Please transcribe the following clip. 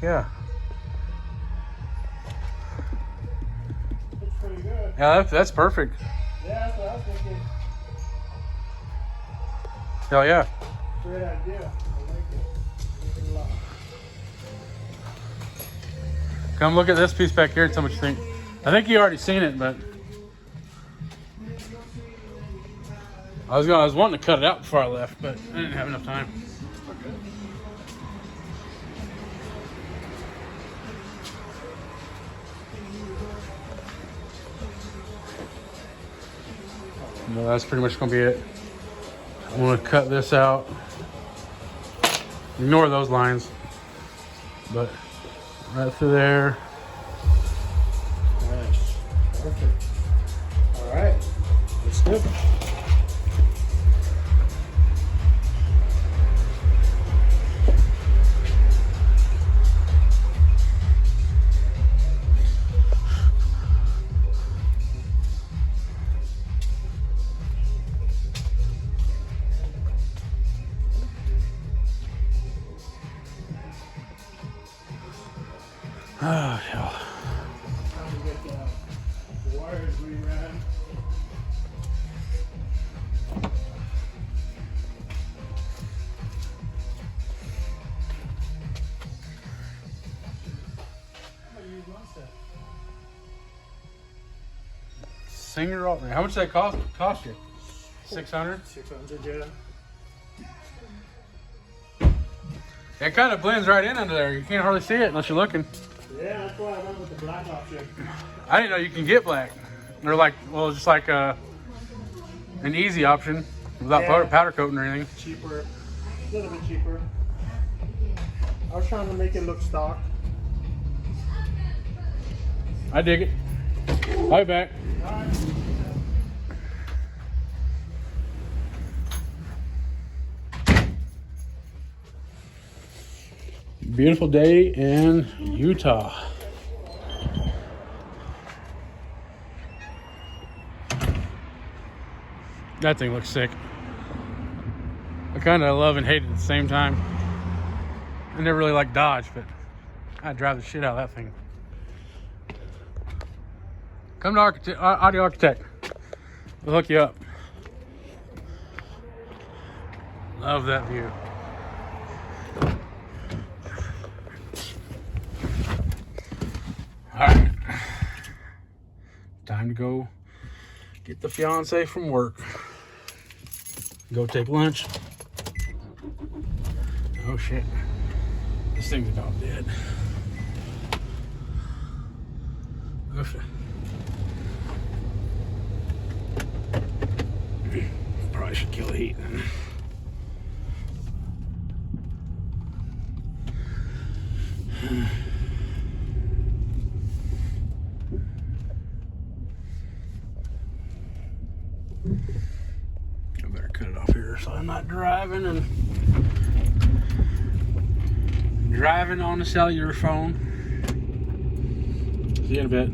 yeah. It's pretty good. Yeah, that's perfect. Yeah, that's what I was thinking. Hell yeah. Great idea. I like it. I like it a lot. Come look at this piece back here and tell me what you think. I think you already seen it, but I was wanting to cut it out before I left, but I didn't have enough time. No, that's pretty much gonna be it. I'm gonna cut this out. Ignore those lines, but right through there. Nice. Perfect. All right. That's good. Oh, hell. Time to get the wires reran. Singer, how much did that cost you? 600? 600, yeah. It kind of blends right in under there. You can't hardly see it unless you're looking. Yeah, that's why I went with the black option. I didn't know you can get black. They're like, well, just like an easy option without powder coating or anything. Cheaper, a little bit cheaper. I was trying to make it look stock. I dig it. I'll be back. All right. Beautiful day in Utah. That thing looks sick. I kind of love and hate it at the same time. I never really liked Dodge, but I drive the shit out of that thing. Come to Audio Architect. We'll hook you up. Love that view. All right, time to go get the fiance from work. Go take lunch. Oh shit, this thing's about dead. Oof. Probably should kill the heat then. I better cut it off here so I'm not driving on the cellular phone. See you in a bit.